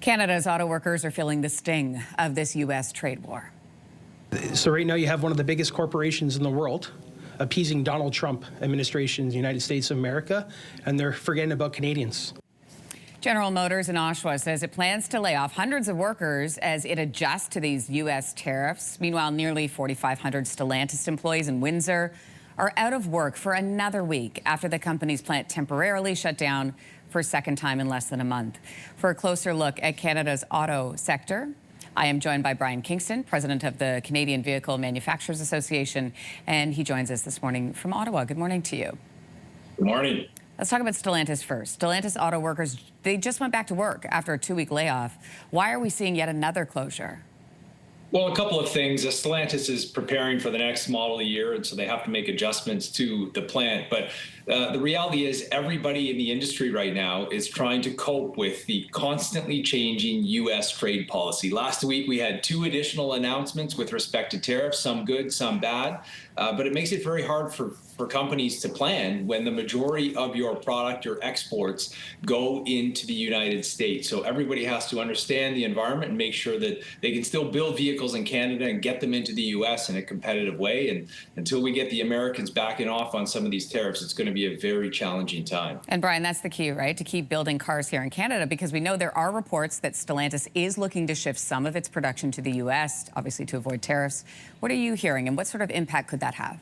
Canada's auto workers are feeling the sting of this U.S. trade war. So right now you have one of the biggest corporations in the world appeasing Donald Trump administration in the United States of America, and they're forgetting about Canadians. General Motors in Oshawa says it plans to lay off hundreds of workers as it adjusts to these U.S. tariffs. Meanwhile, nearly 4,500 Stalantis employees in Windsor are out of work for another week after the company's plant temporarily shut down for a second time in less than a month. For a closer look at Canada's auto sector, I am joined by Brian Kingston, president of the Canadian Vehicle Manufacturers Association, and he joins us this morning from Ottawa. Good morning to you. Good morning. Let's talk about Stalantis first. Stalantis auto workers, they just went back to work after a 2-week layoff. Why are we seeing yet another closure? Well, a couple of things. Stellantis is preparing for the next model year, and so they have to make adjustments to the plant. But the reality is everybody in the industry right now is trying to cope with the constantly changing U.S. trade policy. Last week, we had 2 additional announcements with respect to tariffs, some good, some bad. But it makes it very hard for companies to plan when the majority of your product, your exports, go into the United States. So everybody has to understand the environment and make sure that they can still build vehicles in Canada and get them into the U.S. in a competitive way. And until we get the Americans backing off on some of these tariffs, it's going to be a very challenging time. And Brian, that's the key, right? To keep building cars here in Canada, because we know there are reports that Stellantis is looking to shift some of its production to the U.S., obviously to avoid tariffs. What are you hearing, and what sort of impact could that have?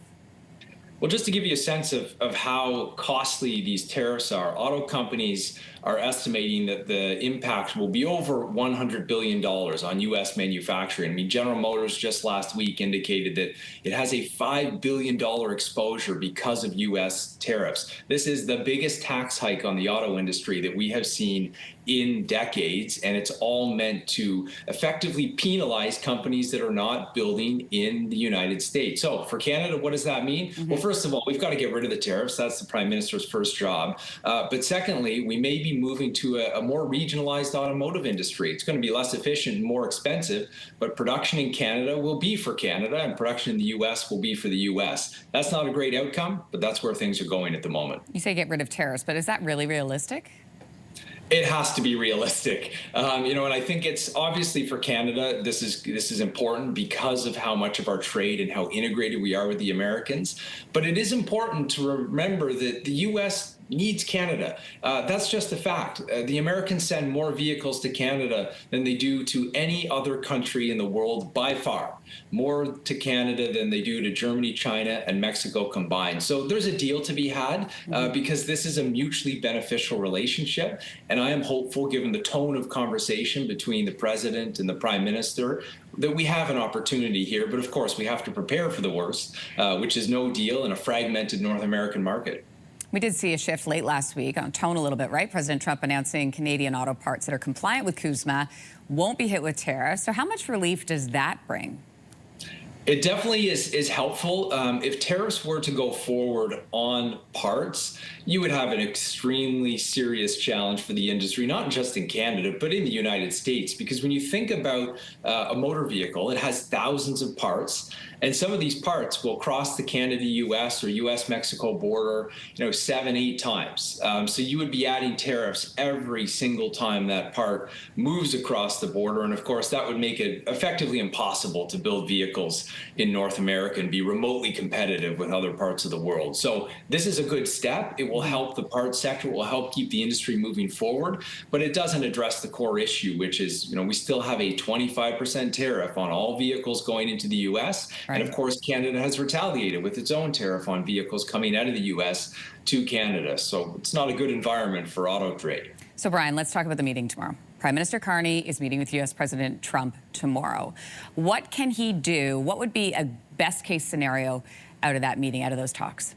Well, just to give you a sense of how costly these tariffs are, auto companies are estimating that the impact will be over $100 billion on U.S. manufacturing. I mean, General Motors just last week indicated that it has a $5 billion exposure because of U.S. tariffs. This is the biggest tax hike on the auto industry that we have seen in decades, and it's all meant to effectively penalize companies that are not building in the United States. So for Canada, what does that mean? Well, first of all, we've got to get rid of the tariffs. That's the Prime Minister's first job. But secondly, we may be moving to a more regionalized automotive industry. It's going to be less efficient and more expensive, but production in Canada will be for Canada, and production in the U.S. will be for the U.S. That's not a great outcome, but that's where things are going at the moment. You say get rid of tariffs, but is that really realistic? It has to be realistic, and I think it's obviously for Canada, this is important because of how much of our trade and how integrated we are with the Americans. But it is important to remember that the U.S. needs Canada. That's just a fact. The Americans send more vehicles to Canada than they do to any other country in the world by far. More to Canada than they do to Germany, China, and Mexico combined. So there's a deal to be had because this is a mutually beneficial relationship. And I am hopeful, given the tone of conversation between the president and the prime minister, that we have an opportunity here. But of course, we have to prepare for the worst, which is no deal in a fragmented North American market. We did see a shift late last week on tone a little bit, right? President Trump announcing Canadian auto parts that are compliant with CUSMA won't be hit with tariffs. So how much relief does that bring? It definitely is helpful. If tariffs were to go forward on parts, you would have an extremely serious challenge for the industry, not just in Canada, but in the United States. Because when you think about a motor vehicle, it has thousands of parts. And some of these parts will cross the Canada-U.S. or U.S.-Mexico border, 7, 8 times. So you would be adding tariffs every single time that part moves across the border. And of course, that would make it effectively impossible to build vehicles in North America and be remotely competitive with other parts of the world. So this is a good step. It will help the parts sector. It will help keep the industry moving forward. But it doesn't address the core issue, which is, we still have a 25% tariff on all vehicles going into the U.S. Right. And of course, Canada has retaliated with its own tariff on vehicles coming out of the U.S. to Canada. So it's not a good environment for auto trade. So, Brian, let's talk about the meeting tomorrow. Prime Minister Carney is meeting with U.S. President Trump tomorrow. What can he do? What would be a best-case scenario out of that meeting, out of those talks?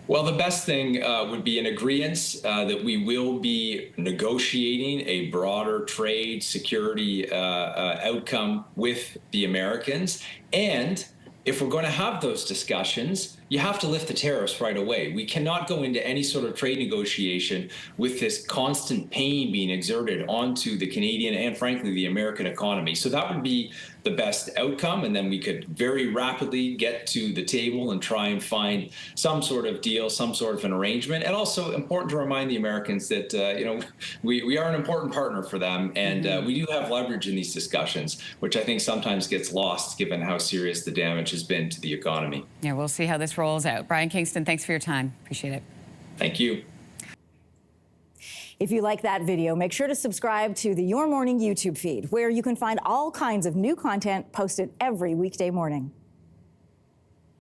Well, the best thing would be an agreement that we will be negotiating a broader trade security outcome with the Americans. And if we're going to have those discussions, you have to lift the tariffs right away. We cannot go into any sort of trade negotiation with this constant pain being exerted onto the Canadian and, frankly, the American economy. So that would be the best outcome, and then we could very rapidly get to the table and try and find some sort of deal, some sort of an arrangement. And also important to remind the Americans that we are an important partner for them, and we do have leverage in these discussions, which I think sometimes gets lost given how serious the damage has been to the economy. Yeah, we'll see how this rolls out. Brian Kingston, thanks for your time. Appreciate it. Thank you. If you like that video, make sure to subscribe to the Your Morning YouTube feed, where you can find all kinds of new content posted every weekday morning.